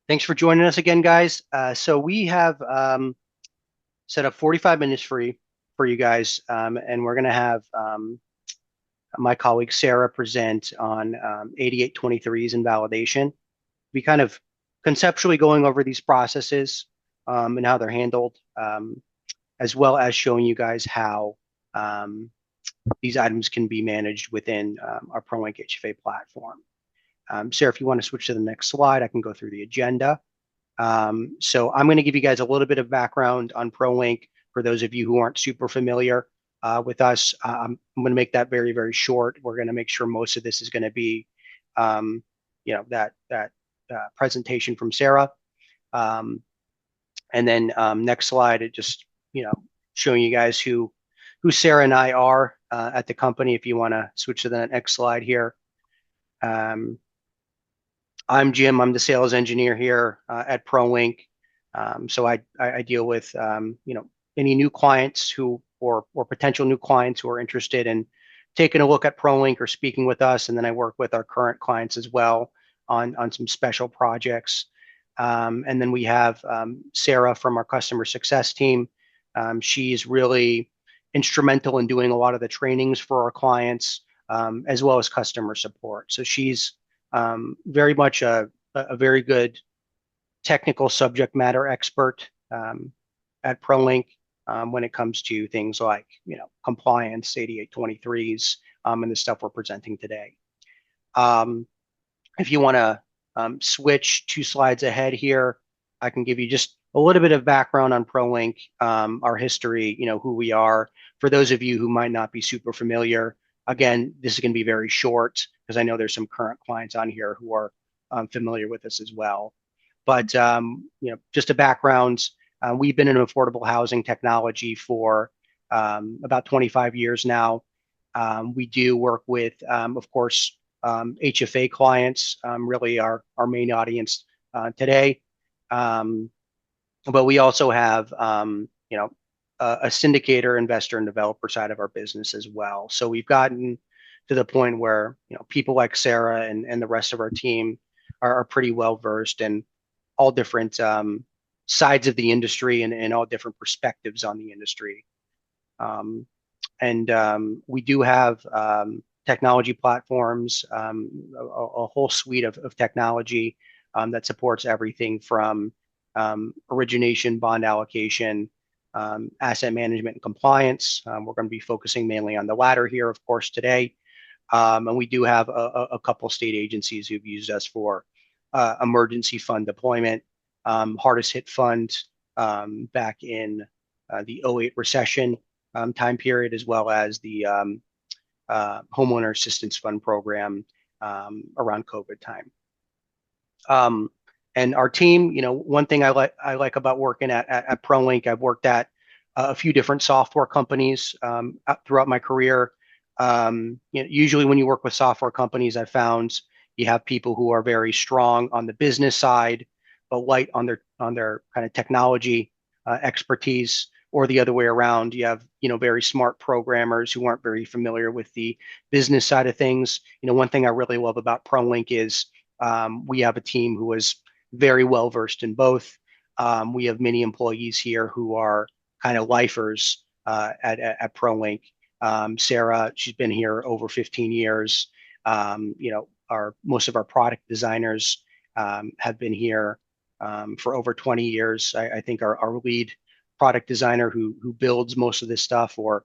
Thanks for joining us again, guys. So we have set up 45 minutes for you guys, and we're going to have my colleague Sarah present on 8823s and validation. We kind of conceptually going over these processes and how they're handled, as well as showing you guys how um, these items can be managed within our ProLinkHFA platform. Sarah, if you want to switch to the next slide, I can go through the agenda. So I'm going to give you guys a little bit of background on ProLink for those of you who aren't super familiar with us. I'm going to make that very, very short. We're going to make sure most of this is going to be, um, that presentation from Sarah. Um, and then next slide, it just showing you guys who Sarah and I are at the company. If you want to switch to the next slide here. I'm Jim. I'm the sales engineer here at ProLink. So I deal with any new clients or potential new clients who are interested in taking a look at ProLink or speaking with us, and then I work with our current clients as well on some special projects. And then we have Sara from our customer success team. She's really instrumental in doing a lot of the trainings for our clients, as well as customer support. So she's very much a very good technical subject matter expert at ProLink when it comes to things like compliance, 8823s, and the stuff we're presenting today. If you want to switch 2 slides ahead here, I can give you just a little bit of background on ProLink, our history, who we are. For those of you who might not be super familiar, again, this is going to be very short because I know there's some current clients on here who are familiar with this as well. But just a background, we've been in affordable housing technology for about 25 years now. We do work with, of course, HFA clients, really our main audience today. But we also have, a syndicator, investor, and developer side of our business as well. So we've gotten to the point where people like Sara and the rest of our team are pretty well versed in all different sides of the industry and all different perspectives on the industry. And we do have technology platforms, a whole suite of technology that supports everything from origination, bond allocation, asset management, and compliance. We're going to be focusing mainly on the latter here, of course, today. And we do have a couple state agencies who've used us for emergency fund deployment, hardest hit fund back in the '08 recession time period, as well as the homeowner assistance fund program around COVID time. And our team, one thing I like about working at ProLink, I've worked at a few different software companies throughout my career. Usually when you work with software companies, I found you have people who are very strong on the business side, but light on their kind of technology expertise, or the other way around. You have very smart programmers who aren't very familiar with the business side of things. One thing I really love about ProLink is we have a team who is very well versed in both. We have many employees here who are kind of lifers at ProLink. Sara, she's been here over 15 years. Most of our product designers have been here for over 20 years. I think our lead product designer who builds most of this stuff or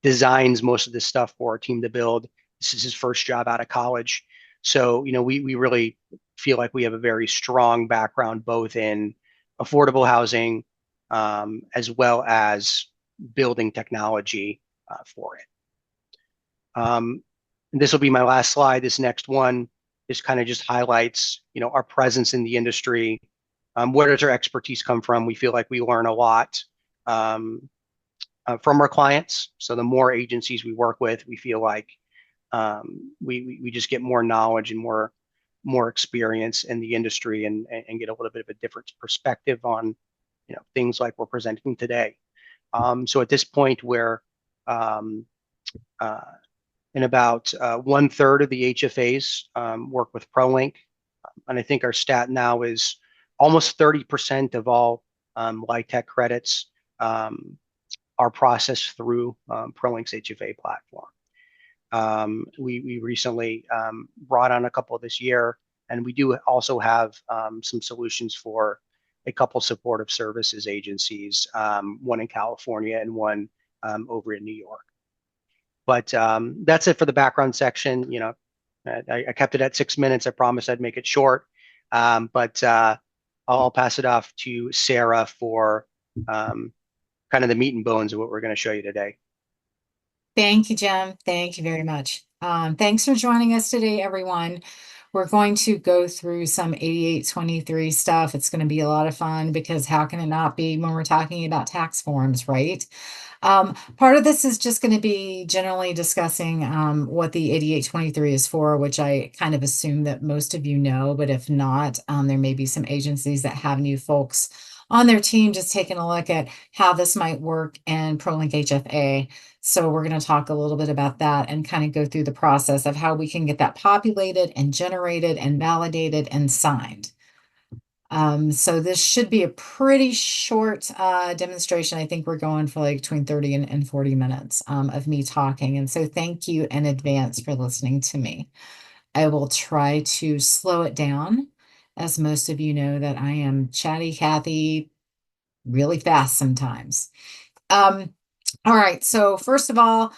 designs most of this stuff for our team to build, this is his first job out of college. So, we really feel like we have a very strong background both in affordable housing as well as building technology for it. And this will be my last slide. This next one is kind of just highlights, our presence in the industry. Where does our expertise come from? We feel like we learn a lot from our clients. So the more agencies we work with, we feel like we just get more knowledge and more experience in the industry and get a little bit of a different perspective on things like we're presenting today. So at this point, we're in about 1/3 of the HFAs work with ProLink, and I think our stat now is almost 30% of all LIHTC credits are processed through ProLink's HFA platform. We recently brought on a couple this year, and we do also have some solutions for a couple supportive services agencies, one in California and one over in New York. But that's it for the background section. I kept it at 6 minutes. I promised I'd make it short, but I'll pass it off to Sara for kind of the meat and bones of what we're going to show you today. Thank you, Jim. Thank you very much. Thanks for joining us today, everyone. We're going to go through some 8823 stuff. It's going to be a lot of fun because how can it not be when we're talking about tax forms, right? Part of this is just going to be generally discussing what the 8823 is for, which I kind of assume that most of you know, but if not, there may be some agencies that have new folks on their team just taking a look at how this might work in ProLinkHFA. So we're going to talk a little bit about that and kind of go through the process of how we can get that populated and generated and validated and signed. So this should be a pretty short demonstration. I think we're going for like between 30 and 40 minutes of me talking. And so thank you in advance for listening to me. I will try to slow it down, as most of you know that I am chatty Cathy really fast sometimes. All right, so first of all,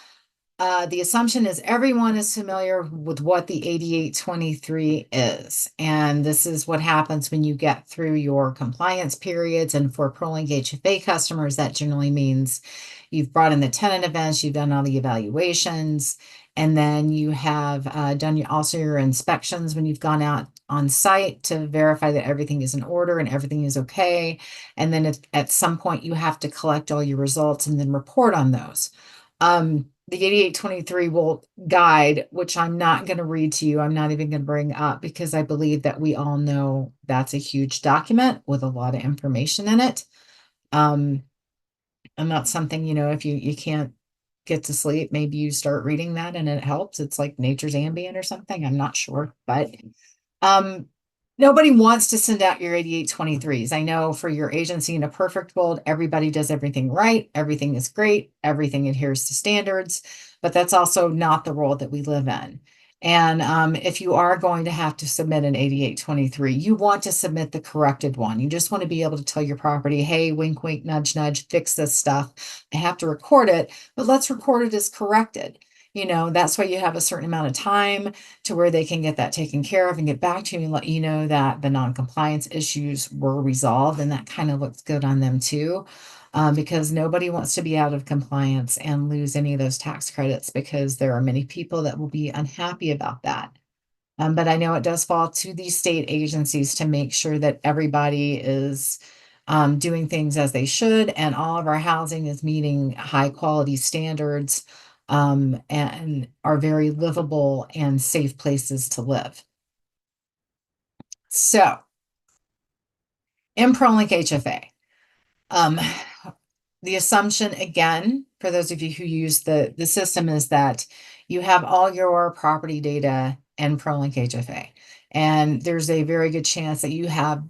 the assumption is everyone is familiar with what the 8823 is. And this is what happens when you get through your compliance periods. And for ProLink HFA customers, that generally means you've brought in the tenant events, you've done all the evaluations, and then you have done also your inspections when you've gone out on site to verify that everything is in order and everything is okay. And then at some point, you have to collect all your results and then report on those. The 8823 will guide, which I'm not going to read to you. I'm not even going to bring up because I believe that we all know that's a huge document with a lot of information in it. And that's something, if you can't get to sleep, maybe you start reading that and it helps. It's like nature's ambient or something. I'm not sure, but nobody wants to send out your 8823s. I know for your agency in a perfect world, everybody does everything right. Everything is great. Everything adheres to standards, but that's also not the world that we live in. And if you are going to have to submit an 8823, you want to submit the corrected one. You just want to be able to tell your property, hey, wink, wink, nudge, nudge, fix this stuff. I have to record it, but let's record it as corrected. That's why you have a certain amount of time to where they can get that taken care of and get back to you and let you know that the non-compliance issues were resolved. And that kind of looks good on them too, because nobody wants to be out of compliance and lose any of those tax credits because there are many people that will be unhappy about that. But I know it does fall to these state agencies to make sure that everybody is doing things as they should, and all of our housing is meeting high quality standards and are very livable and safe places to live. So, in ProLink HFA, the assumption, again, for those of you who use the system, is that you have all your property data in ProLink HFA. And there's a very good chance that you have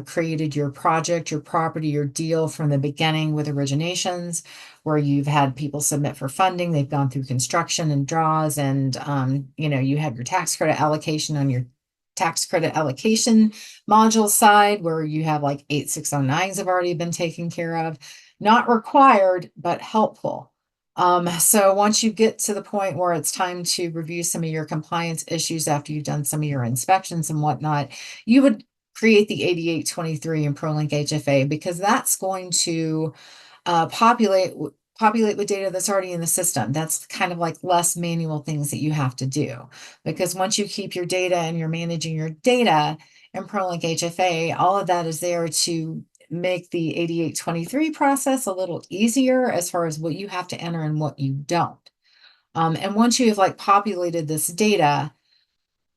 created your project, your property, your deal from the beginning with originations, where you've had people submit for funding, they've gone through construction and draws, and you have your tax credit allocation on your tax credit allocation module side, where you have like 8609s have already been taken care of. Not required, but helpful. So once you get to the point where it's time to review some of your compliance issues after you've done some of your inspections and whatnot, you would create the 8823 in ProLink HFA, because that's going to populate with data that's already in the system. That's kind of like less manual things that you have to do, because once you keep your data and you're managing your data in ProLink HFA, all of that is there to make the 8823 process a little easier as far as what you have to enter and what you don't. And once you have like populated this data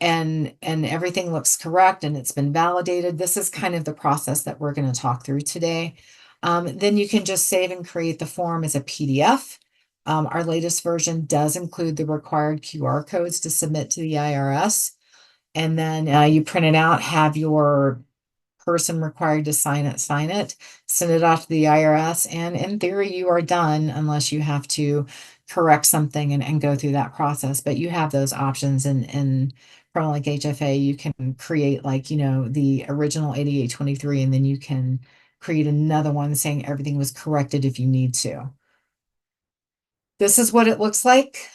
and everything looks correct and it's been validated, this is kind of the process that we're going to talk through today. Then you can just save and create the form as a PDF. Our latest version does include the required QR codes to submit to the IRS. And then you print it out, have your person required to sign it, send it off to the IRS, and in theory, you are done unless you have to correct something and go through that process. But you have those options in ProLink HFA. You can create like, the original 8823, and then you can create another one saying everything was corrected if you need to. This is what it looks like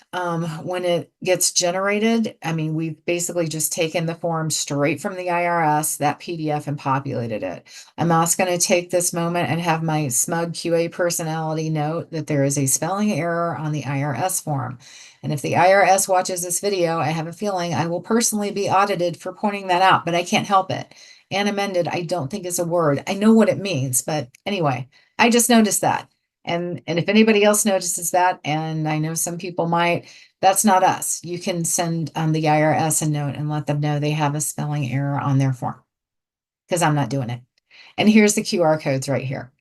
when it gets generated. I mean, we've basically just taken the form straight from the IRS, that PDF, and populated it. I'm also going to take this moment and have my smug QA personality note that there is a spelling error on the IRS form. And if the IRS watches this video, I have a feeling I will personally be audited for pointing that out, but I can't help it. And amended, I don't think is a word. I know what it means, but anyway, I just noticed that. And if anybody else notices that, and I know some people might, that's not us. You can send the IRS a note and let them know they have a spelling error on their form, because I'm not doing it. And here's the QR codes right here.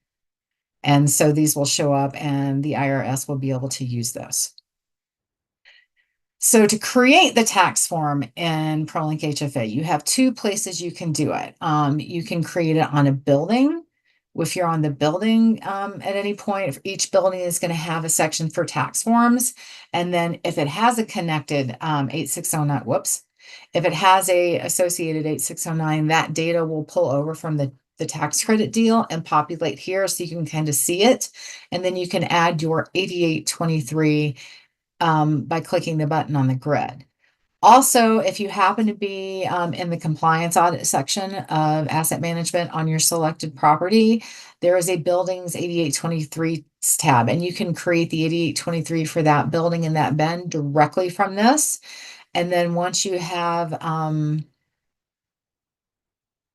And so these will show up and the IRS will be able to use those. So to create the tax form in ProLink HFA, you have two places you can do it. You can create it on a building. If you're on the building at any point, each building is going to have a section for tax forms. And then if it has a connected 8609, if it has a associated 8609, that data will pull over from the tax credit deal and populate here so you can kind of see it. And then you can add your 8823 by clicking the button on the grid. Also, if you happen to be in the compliance audit section of asset management on your selected property, there is a buildings 8823 tab, and you can create the 8823 for that building and that bin directly from this. And then once you have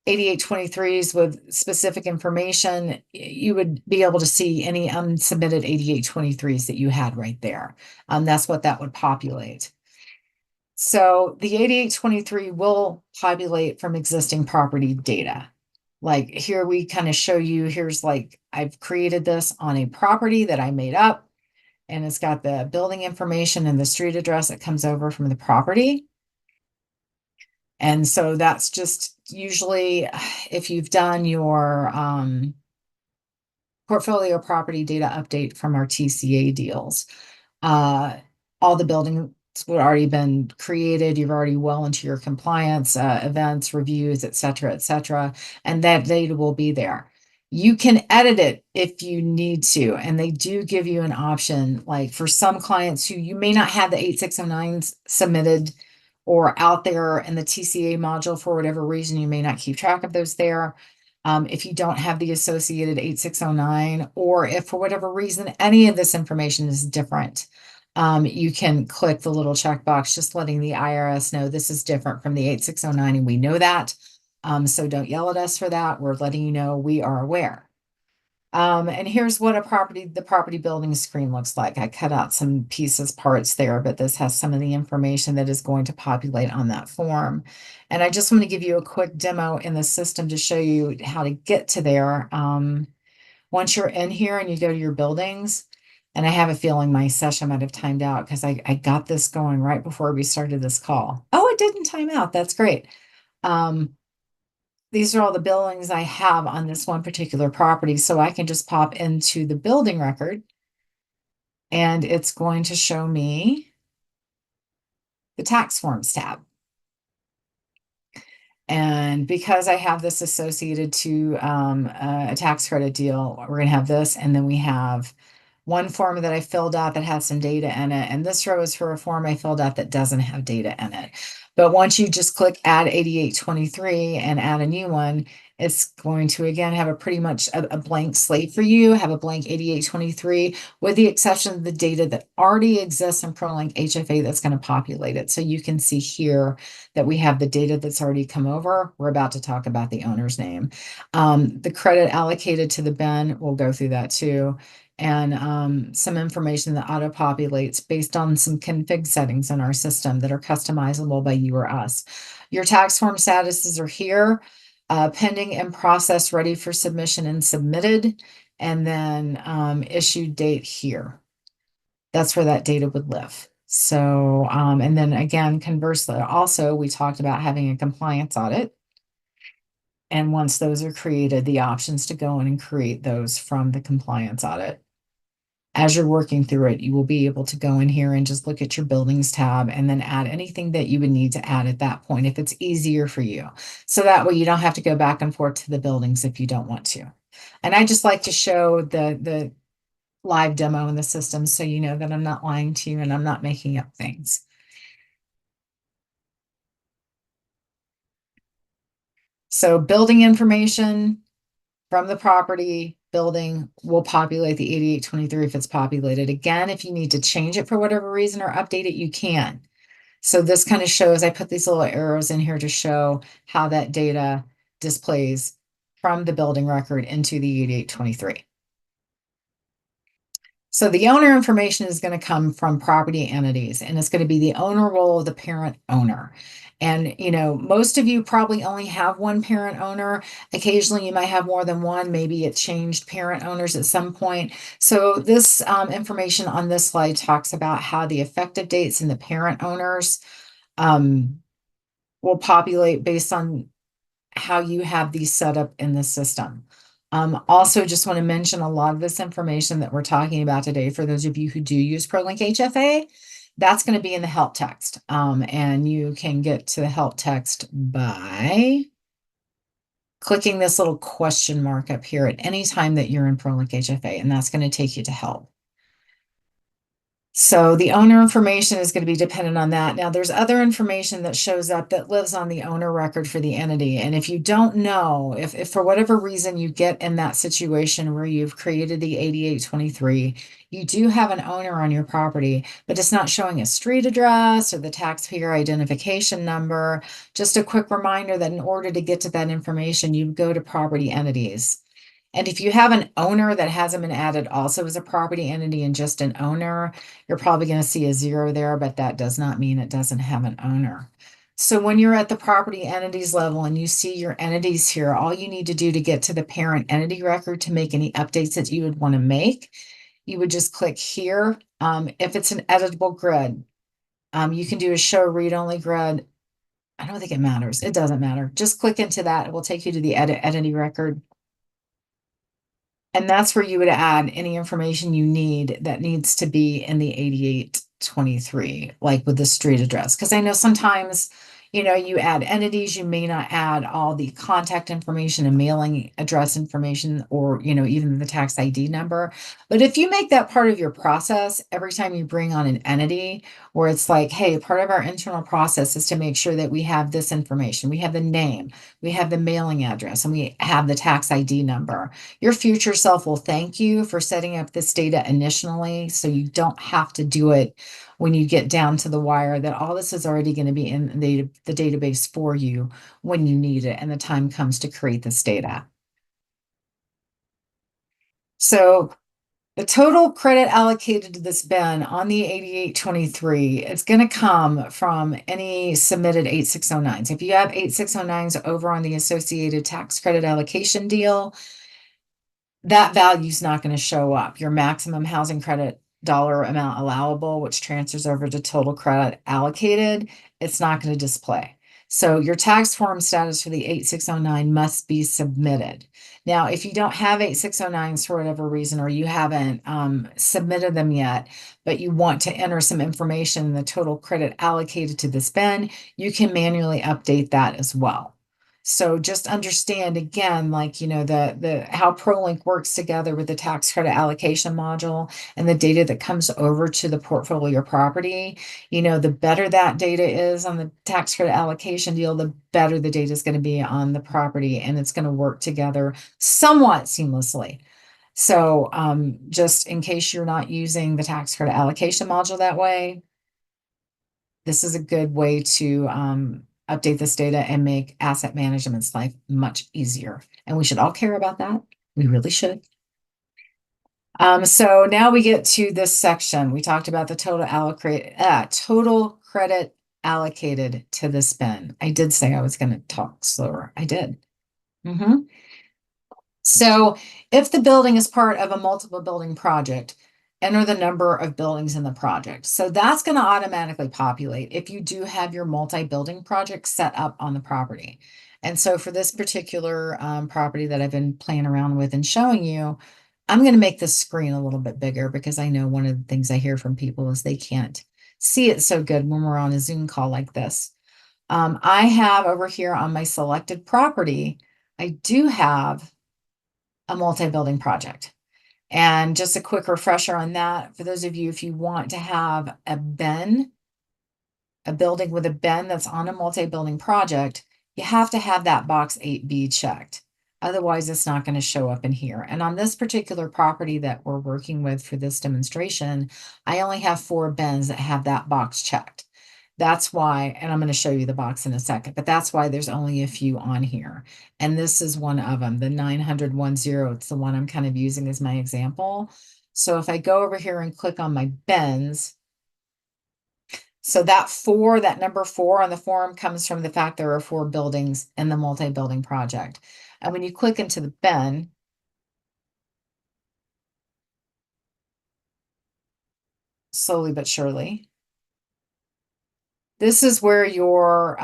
8823s with specific information, you would be able to see any unsubmitted 8823s that you had right there. That's what that would populate. So the 8823 will populate from existing property data. Like here we kind of show you, here's like, I've created this on a property that I made up, and it's got the building information and the street address that comes over from the property. And so that's just usually if you've done your portfolio property data update from our TCA deals. All the buildings would already been created. You've already well into your compliance events, reviews, et cetera, and that data will be there. You can edit it if you need to, and they do give you an option. Like for some clients who you may not have the 8609s submitted or out there in the TCA module for whatever reason, you may not keep track of those there. If you don't have the associated 8609, or if for whatever reason any of this information is different, you can click the little checkbox just letting the IRS know this is different from the 8609, and we know that. So don't yell at us for that. We're letting you know we are aware. And here's what the property building screen looks like. I cut out some parts there, but this has some of the information that is going to populate on that form. And I just want to give you a quick demo in the system to show you how to get to there. Once you're in here and you go to your buildings, and I have a feeling my session might have timed out because I got this going right before we started this call. Oh, it didn't time out. That's great. These are all the buildings I have on this one particular property. So I can just pop into the building record and it's going to show me the tax forms tab. And because I have this associated to a tax credit deal, we're going to have this. And then we have one form that I filled out that has some data in it. And this row is for a form I filled out that doesn't have data in it. But once you just click add 8823 and add a new one, it's going to, again, have a pretty much a blank slate for you, have a blank 8823, with the exception of the data that already exists in ProLink HFA that's going to populate it. So you can see here that we have the data that's already come over. We're about to talk about the owner's name. The credit allocated to the bin, we'll go through that too. And some information that auto-populates based on some config settings in our system that are customizable by you or us. Your tax form statuses are here, pending and process, ready for submission and submitted, and then issued date here. That's where that data would live. So, and then again, conversely, also, we talked about having a compliance audit. And once those are created, the options to go in and create those from the compliance audit. As you're working through it, you will be able to go in here and just look at your buildings tab and then add anything that you would need to add at that point if it's easier for you. So that way you don't have to go back and forth to the buildings if you don't want to. And I just like to show the live demo in the system so you know that I'm not lying to you and I'm not making up things. So building information from the property building will populate the 8823 if it's populated. Again, if you need to change it for whatever reason or update it, you can. So this kind of shows, I put these little arrows in here to show how that data displays from the building record into the 8823. So the owner information is going to come from property entities, and it's going to be the owner role of the parent owner. And, you know, most of you probably only have one parent owner. Occasionally you might have more than one. Maybe it changed parent owners at some point. So this information on this slide talks about how the effective dates and the parent owners will populate based on how you have these set up in the system. Also, just want to mention a lot of this information that we're talking about today, for those of you who do use ProLinkHFA, that's going to be in the help text. And you can get to the help text by clicking this little question mark up here at any time that you're in ProLinkHFA, and that's going to take you to help. So the owner information is going to be dependent on that. Now, there's other information that shows up that lives on the owner record for the entity. And if you don't know, if for whatever reason you get in that situation where you've created the 8823, you do have an owner on your property, but it's not showing a street address or the taxpayer identification number. Just a quick reminder that in order to get to that information, you go to property entities. And if you have an owner that hasn't been added also as a property entity and just an owner, you're probably going to see a 0 there, but that does not mean it doesn't have an owner. So when you're at the property entities level and you see your entities here, all you need to do to get to the parent entity record to make any updates that you would want to make, you would just click here. If it's an editable grid, you can do a show read-only grid. I don't think it matters. It doesn't matter. Just click into that. It will take you to the entity record. And that's where you would add any information you need that needs to be in the 8823, like with the street address. Because I know sometimes, you know, you add entities, you may not add all the contact information and mailing address information, or, you know, even the tax ID number. But if you make that part of your process every time you bring on an entity, where it's like, hey, part of our internal process is to make sure that we have this information. We have the name, we have the mailing address, and we have the tax ID number. Your future self will thank you for setting up this data initially, so you don't have to do it when you get down to the wire, that all this is already going to be in the database for you when you need it and the time comes to create this data. So the total credit allocated to this bin on the 8823 is going to come from any submitted 8609s. If you have 8609s over on the associated tax credit allocation deal, that value is not going to show up. Your maximum housing credit dollar amount allowable, which transfers over to total credit allocated, it's not going to display. So your tax form status for the 8609 must be submitted. Now, if you don't have 8609s for whatever reason, or you haven't submitted them yet, but you want to enter some information in the total credit allocated to this bin, you can manually update that as well. So just understand again, like, you know, the how ProLink works together with the tax credit allocation module and the data that comes over to the portfolio property. You know, the better that data is on the tax credit allocation deal, the better the data is going to be on the property, and it's going to work together somewhat seamlessly. So just in case you're not using the tax credit allocation module that way, this is a good way to update this data and make asset management's life much easier. And we should all care about that. We really should. So now we get to this section. We talked about the total credit allocated to the spend. I did say I was going to talk slower. I did. So if the building is part of a multiple building project, enter the number of buildings in the project. So that's going to automatically populate if you do have your multi-building project set up on the property. And so for this particular property that I've been playing around with and showing you, I'm going to make the screen a little bit bigger because I know one of the things I hear from people is they can't see it so good when we're on a Zoom call like this. I have over here on my selected property, I do have a multi-building project. And just a quick refresher on that, for those of you, if you want to have a bin, a building with a bin that's on a multi-building project, you have to have that box 8B checked. Otherwise, it's not going to show up in here. And on this particular property that we're working with for this demonstration, I only have 4 bins that have that box checked. That's why, and I'm going to show you the box in a second, but that's why there's only a few on here. And this is one of them, the 90010. It's the one I'm kind of using as my example. So if I go over here and click on my bins, so that number 4 on the form comes from the fact there are 4 buildings in the multi-building project. And when you click into the bin, slowly but surely, this is where your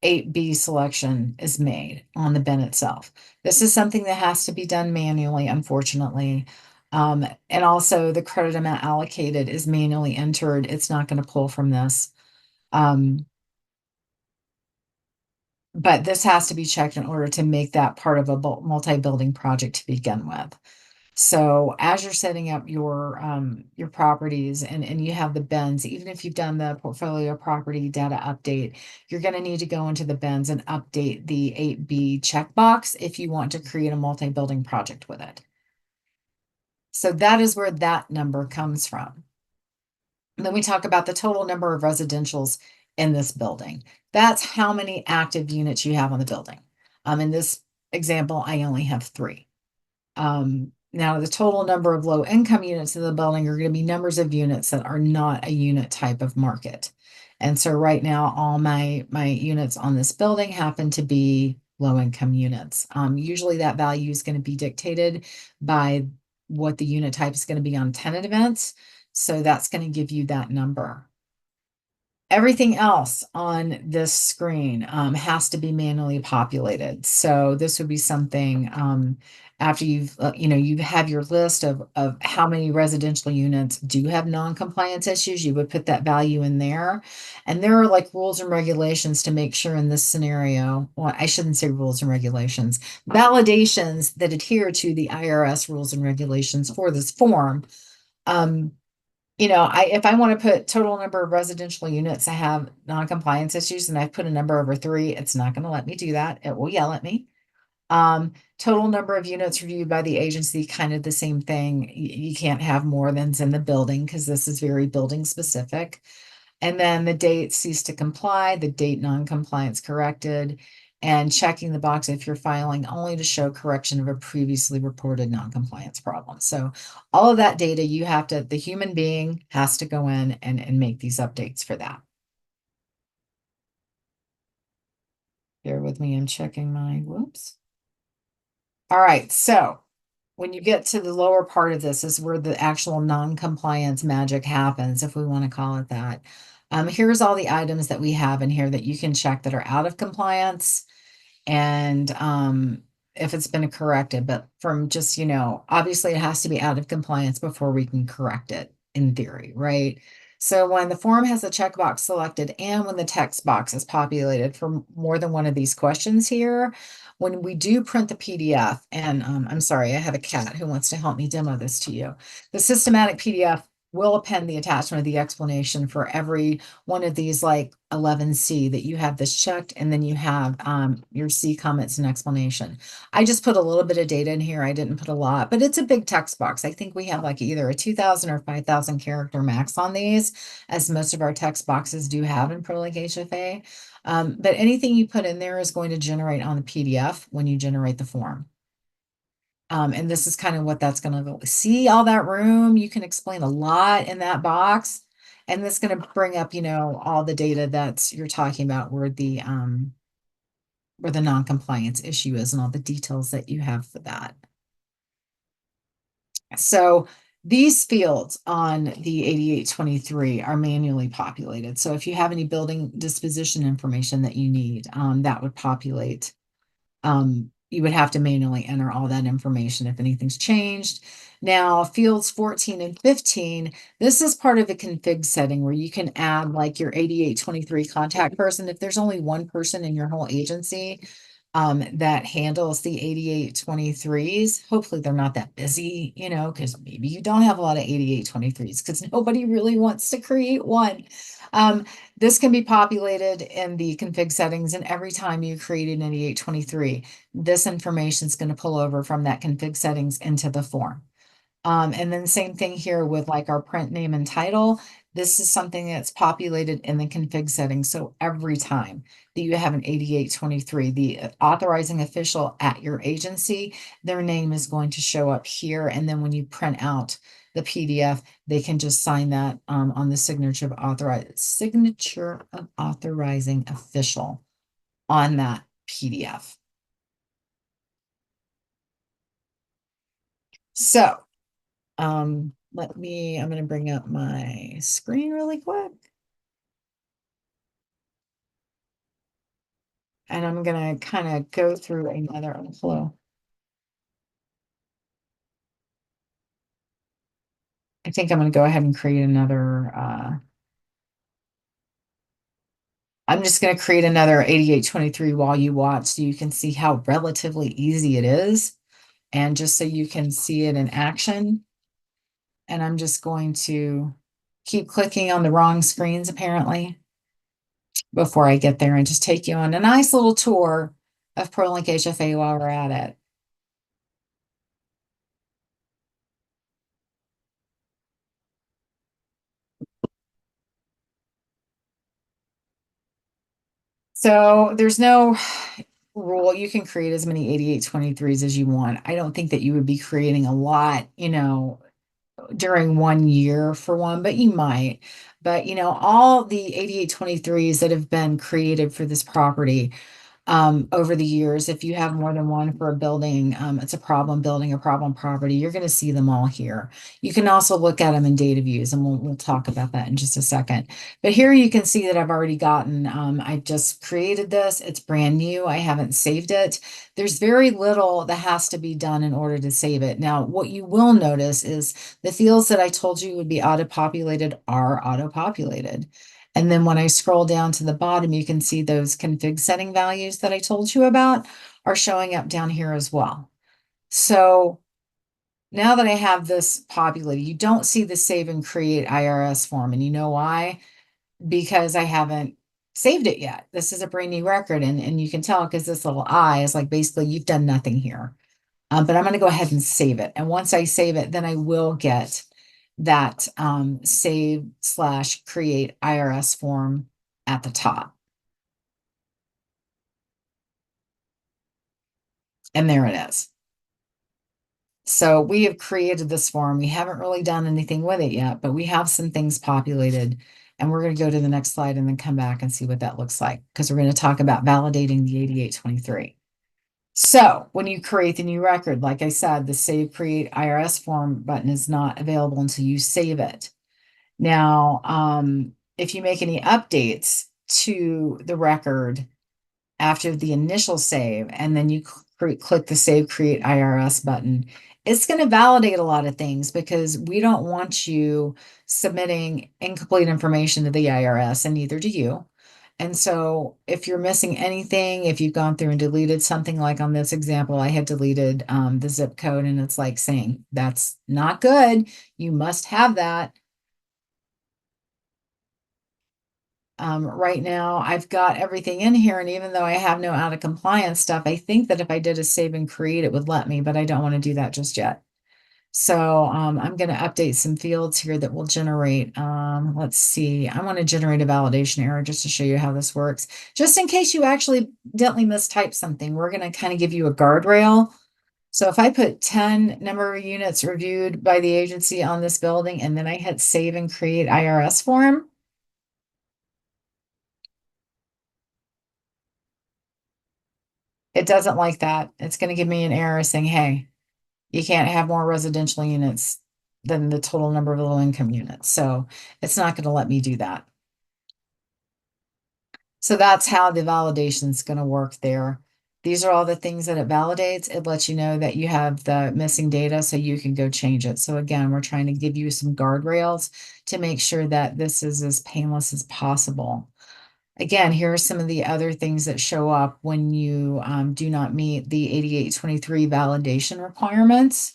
8B selection is made on the bin itself. This is something that has to be done manually, unfortunately. And also the credit amount allocated is manually entered. It's not going to pull from this. But this has to be checked in order to make that part of a multi-building project to begin with. So as you're setting up your properties and you have the bins, even if you've done the portfolio property data update, you're going to need to go into the bins and update the 8B checkbox if you want to create a multi-building project with it. So that is where that number comes from. And then we talk about the total number of residentials in this building. That's how many active units you have on the building. In this example, I only have 3. Now, the total number of low income units in the building are going to be numbers of units that are not a unit type of market. And so right now, all my units on this building happen to be low income units. Usually that value is going to be dictated by what the unit type is going to be on tenant events. So that's going to give you that number. Everything else on this screen has to be manually populated. So this would be something after you've, you have your list of how many residential units do have non-compliance issues, you would put that value in there. And there are like rules and regulations to make sure in this scenario, well, I shouldn't say rules and regulations, validations that adhere to the IRS rules and regulations for this form. If I want to put total number of residential units that have non-compliance issues and I put a number over 3, it's not going to let me do that. It will yell at me. Total number of units reviewed by the agency, kind of the same thing. You can't have more than's in the building because this is very building specific. And then the date ceased to comply, the date non-compliance corrected, and checking the box if you're filing only to show correction of a previously reported non-compliance problem. So all of that data the human being has to go in and make these updates for that. Bear with me, I'm checking whoops. All right, so when you get to the lower part of this is where the actual non-compliance magic happens, if we want to call it that. Here's all the items that we have in here that you can check that are out of compliance and if it's been corrected, but from just, obviously it has to be out of compliance before we can correct it in theory, right? So when the form has a checkbox selected and when the text box is populated for more than one of these questions here, when we do print the PDF, and I'm sorry, I have a cat who wants to help me demo this to you. The systematic PDF will append the attachment of the explanation for every one of these, like 11C, that you have this checked, and then you have your C comments and explanation. I just put a little bit of data in here. I didn't put a lot, but it's a big text box. I think we have like either a 2,000 or 5,000 character max on these, as most of our text boxes do have in ProLinkHFA. But anything you put in there is going to generate on the PDF when you generate the form. And this is kind of what that's going to see all that room. You can explain a lot in that box. And that's going to bring up, all the data that you're talking about where the non-compliance issue is and all the details that you have for that. So These fields on the 8823 are manually populated. So if you have any building disposition information that you need, that would populate. You would have to manually enter all that information if anything's changed. Now, fields 14 and 15, this is part of a config setting where you can add like your 8823 contact person. If there's only one person in your whole agency, that handles the 8823s. Hopefully they're not that busy, because maybe you don't have a lot of 8823s because nobody really wants to create one. This can be populated in the config settings, and every time you create an 8823, this information is going to pull over from that config settings into the form. And then same thing here with like our print name and title. This is something that's populated in the config settings. So every time that you have an 8823, the authorizing official at your agency, their name is going to show up here. And then when you print out the PDF, they can just sign that on the signature of authorizing official on that PDF. So I'm going to bring up my screen really quick. And I'm going to kind of go through another flow. I think I'm going to go ahead and create another, I'm just going to create another 8823 while you watch so you can see how relatively easy it is. And just so you can see it in action. And I'm just going to keep clicking on the wrong screens apparently before I get there and just take you on a nice little tour of ProLinkHFA while we're at it. So there's no rule. You can create as many 8823s as you want. I don't think that you would be creating a lot, during 1 year for one, but you might. But, all the 8823s that have been created for this property over the years, if you have more than one for a building, it's a problem building, a problem property, you're going to see them all here. You can also look at them in data views, and we'll talk about that in just a second. But here you can see that I've already gotten, I just created this. It's brand new. I haven't saved it. There's very little that has to be done in order to save it. Now, what you will notice is the fields that I told you would be auto-populated are auto-populated. And then when I scroll down to the bottom, you can see those config setting values that I told you about are showing up down here as well. So now that I have this populated, you don't see the save and create IRS form. And you know why? Because I haven't saved it yet. This is a brand new record. And you can tell because this little I is like, basically you've done nothing here. But I'm going to go ahead and save it. And once I save it, then I will get that save/create IRS form at the top. And there it is. So we have created this form. We haven't really done anything with it yet, but we have some things populated. And we're going to go to the next slide and then come back and see what that looks like, because we're going to talk about validating the 8823. So when you create the new record, like I said, the Save Create IRS form button is not available until you save it. Now, if you make any updates to the record after the initial save, and then you click the Save Create IRS button, it's going to validate a lot of things because we don't want you submitting incomplete information to the IRS, and neither do you. And so if you're missing anything, if you've gone through and deleted something, like on this example, I had deleted the zip code, and it's like saying, that's not good. You must have that. Right now, I've got everything in here, and even though I have no out of compliance stuff, I think that if I did a save and create, it would let me, but I don't want to do that just yet. So I'm going to update some fields here that will generate, let's see, I want to generate a validation error just to show you how this works. Just in case you accidentally mistype something, we're going to kind of give you a guardrail. So if I put 10 number of units reviewed by the agency on this building, and then I hit save and create IRS form, it doesn't like that. It's going to give me an error saying, hey, you can't have more residential units than the total number of low income units. So it's not going to let me do that. So that's how the validation is going to work there. These are all the things that it validates. It lets you know that you have the missing data so you can go change it. So again, we're trying to give you some guardrails to make sure that this is as painless as possible. Again, here are some of the other things that show up when you do not meet the 8823 validation requirements.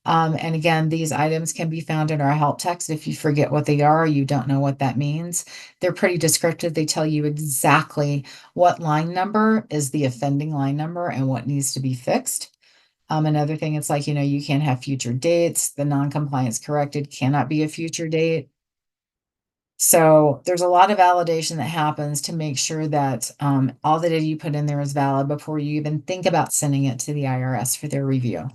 And again, these items can be found in our help text. If you forget what they are, you don't know what that means. They're pretty descriptive. They tell you exactly what line number is the offending line number and what needs to be fixed. Another thing, it's like, you can't have future dates. The non-compliance corrected cannot be a future date. So there's a lot of validation that happens to make sure that all the data you put in there is valid before you even think about sending it to the IRS for their review.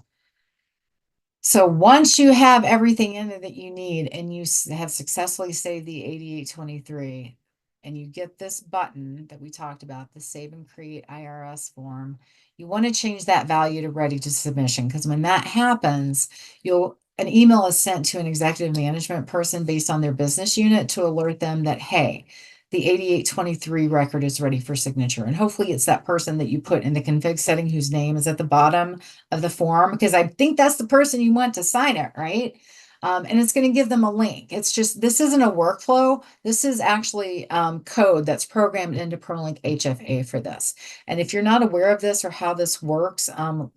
So once you have everything in there that you need and you have successfully saved the 8823 and you get this button that we talked about, the Save and Create IRS form, you want to change that value to ready to submission, because when that happens, an email is sent to an executive management person based on their business unit to alert them that, hey, the 8823 record is ready for signature. And hopefully it's that person that you put in the config setting whose name is at the bottom of the form, because I think that's the person you want to sign it, right? And it's going to give them a link. It's just, this isn't a workflow. This is actually code that's programmed into ProLinkHFA for this. And if you're not aware of this or how this works,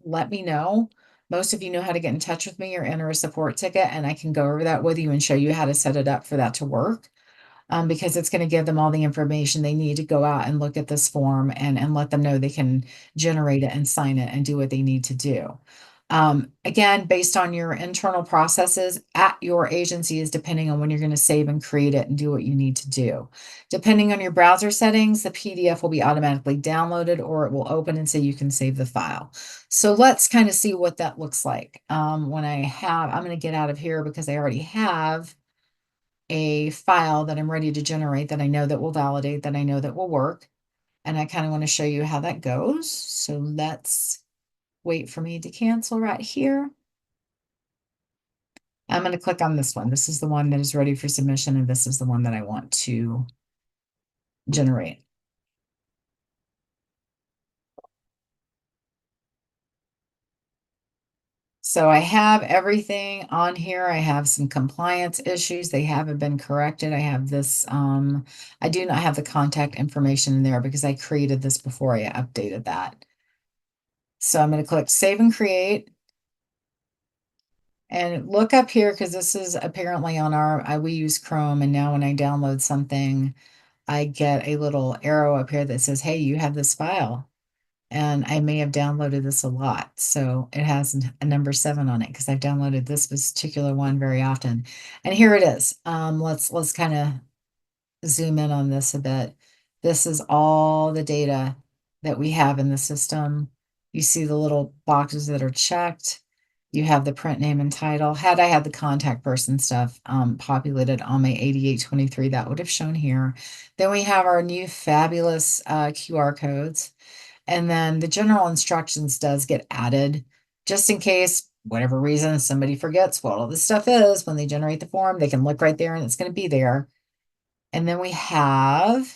let me know. Most of you know how to get in touch with me or enter a support ticket, and I can go over that with you and show you how to set it up for that to work. Because it's going to give them all the information they need to go out and look at this form and let them know they can generate it and sign it and do what they need to do. Again, based on your internal processes at your agency is depending on when you're going to save and create it and do what you need to do. Depending on your browser settings, the PDF will be automatically downloaded or it will open and say you can save the file. So let's kind of see what that looks like. I'm going to get out of here because I already have a file that I'm ready to generate that I know that will validate, that I know that will work. And I kind of want to show you how that goes. So let's wait for me to cancel right here. I'm going to click on this one. This is the one that is ready for submission, and this is the one that I want to generate. So I have everything on here. I have some compliance issues. They haven't been corrected. I have this, I do not have the contact information in there because I created this before I updated that. So I'm going to click Save and Create. And look up here, because this is apparently on we use Chrome, and now when I download something, I get a little arrow up here that says, hey, you have this file. And I may have downloaded this a lot. So it has a number 7 on it because I've downloaded this particular one very often. And here it is. Let's kind of zoom in on this a bit. This is all the data that we have in the system. You see the little boxes that are checked. You have the print name and title. Had I had the contact person stuff populated on my 8823, that would have shown here. Then we have our new fabulous QR codes. And then the general instructions does get added just in case, whatever reason, somebody forgets what all this stuff is when they generate the form. They can look right there and it's going to be there. And then we have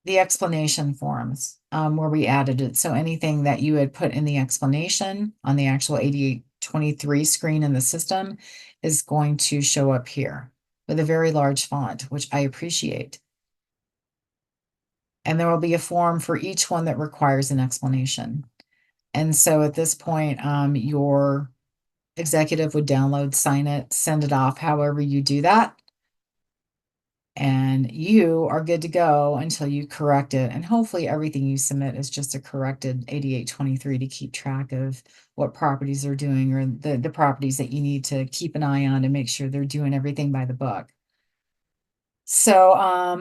the explanation forms where we added it. So anything that you had put in the explanation on the actual 8823 screen in the system is going to show up here with a very large font, which I appreciate. And there will be a form for each one that requires an explanation. And so at this point, your executive would download, sign it, send it off, however you do that. And you are good to go until you correct it. And hopefully everything you submit is just a corrected 8823 to keep track of what properties they're doing, or the properties that you need to keep an eye on to make sure they're doing everything by the book. So,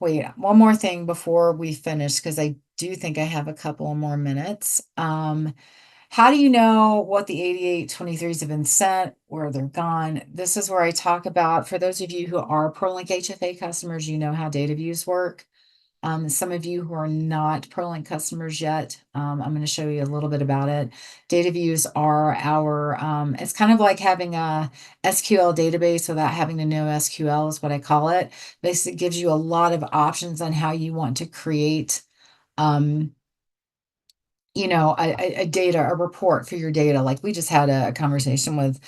wait, one more thing before we finish, because I do think I have a couple more minutes. How do you know what the 8823s have been sent, where they're gone? This is where I talk about, for those of you who are ProLinkHFA customers, you know how data views work. Some of you who are not ProLink customers yet, I'm going to show you a little bit about it. Data views are it's kind of like having a SQL database without having to know SQL is what I call it. Basically, it gives you a lot of options on how you want to create, um, a report for your data. Like we just had a conversation with,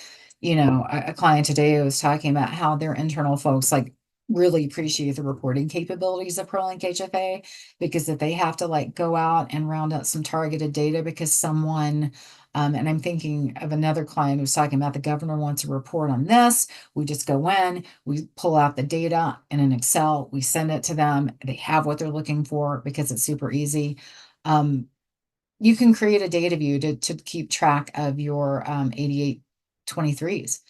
a client today who was talking about how their internal folks like really appreciate the reporting capabilities of ProLink HFA, because if they have to like go out and round up some targeted data because someone, and I'm thinking of another client who's talking about the governor wants a report on this. We just go in, we pull out the data in an Excel, we send it to them. They have what they're looking for because it's super easy. You can create a data view to keep track of your 8823s.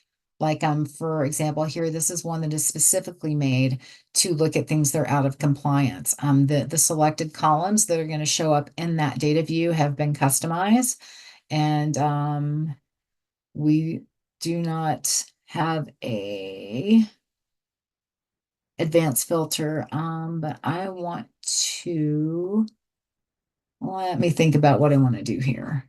Like, for example, here, this is one that is specifically made to look at things that are out of compliance. The selected columns that are going to show up in that data view have been customized, and we do not have a advanced filter, but I want to, let me think about what I want to do here.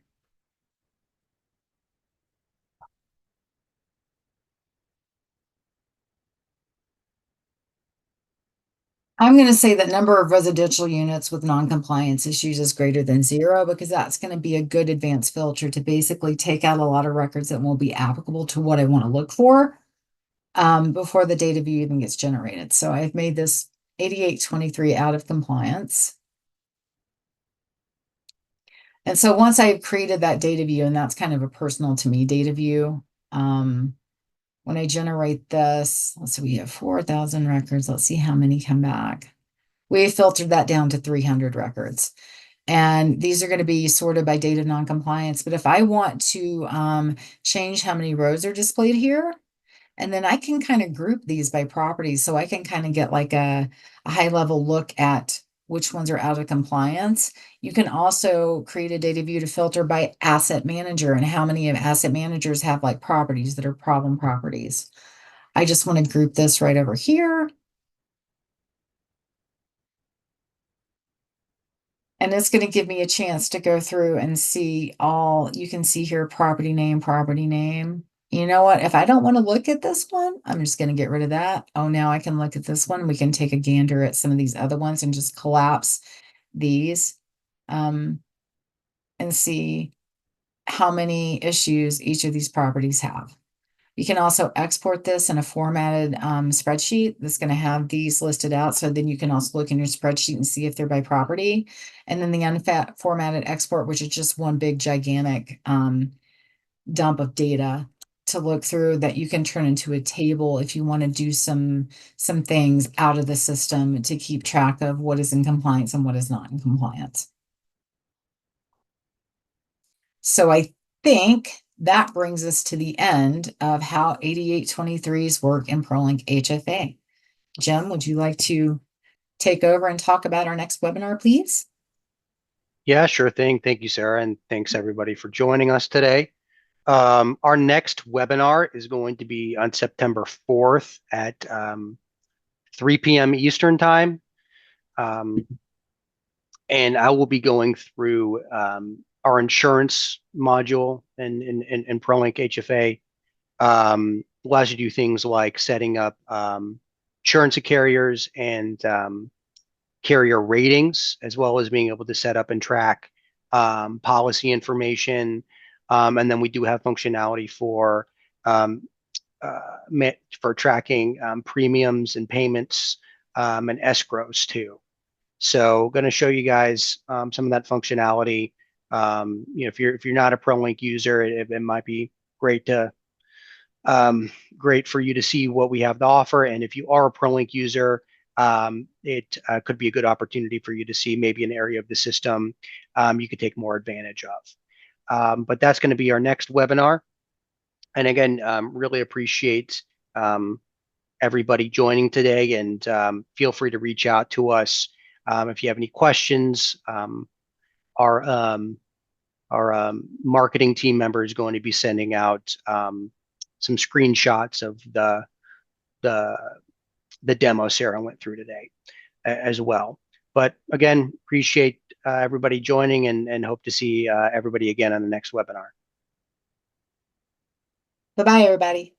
I'm going to say that number of residential units with non-compliance issues is greater than 0, because that's going to be a good advanced filter to basically take out a lot of records that won't be applicable to what I want to look for before the data view even gets generated. So I've made this 8823 out of compliance. And so once I've created that data view, and that's kind of a personal to me data view, when I generate this, let's see, we have 4,000 records. Let's see how many come back. We filtered that down to 300 records. And these are going to be sorted by date of noncompliance. But if I want to change how many rows are displayed here, and then I can kind of group these by properties, so I can kind of get like a high level look at which ones are out of compliance. You can also create a data view to filter by asset manager and how many of asset managers have like properties that are problem properties. I just want to group this right over here. And it's going to give me a chance to go through and see all, you can see here, property name, property name. You know what? If I don't want to look at this one, I'm just going to get rid of that. Oh, now I can look at this one. We can take a gander at some of these other ones and just collapse these and see how many issues each of these properties have. You can also export this in a formatted spreadsheet that's going to have these listed out. So then you can also look in your spreadsheet and see if they're by property. And then the unformatted export, which is just one big gigantic dump of data to look through that you can turn into a table if you want to do some things out of the system to keep track of what is in compliance and what is not in compliance. So I think that brings us to the end of how 8823s work in ProLink HFA. Jim, would you like to take over and talk about our next webinar, please? Yeah, sure thing. Thank you, Sarah, and thanks everybody for joining us today. Our next webinar is going to be on September 4th at 3 p.m. Eastern Time. And I will be going through our insurance module in ProLink HFA. Allows you to do things like setting up insurance carriers and carrier ratings, as well as being able to set up and track policy information. And then we do have functionality um, for tracking premiums and payments and escrows too. So going to show you guys some of that functionality. If you're not a ProLink user, it might be great to great for you to see what we have to offer. And if you are a ProLink user, it could be a good opportunity for you to see maybe an area of the system you could take more advantage of. But that's going to be our next webinar. And again, really appreciate everybody joining today, and feel free to reach out to us if you have any questions. Our marketing team member is going to be sending out some screenshots of the demo Sarah went through today as well. But again, appreciate everybody joining and hope to see everybody again on the next webinar. Bye-bye, everybody.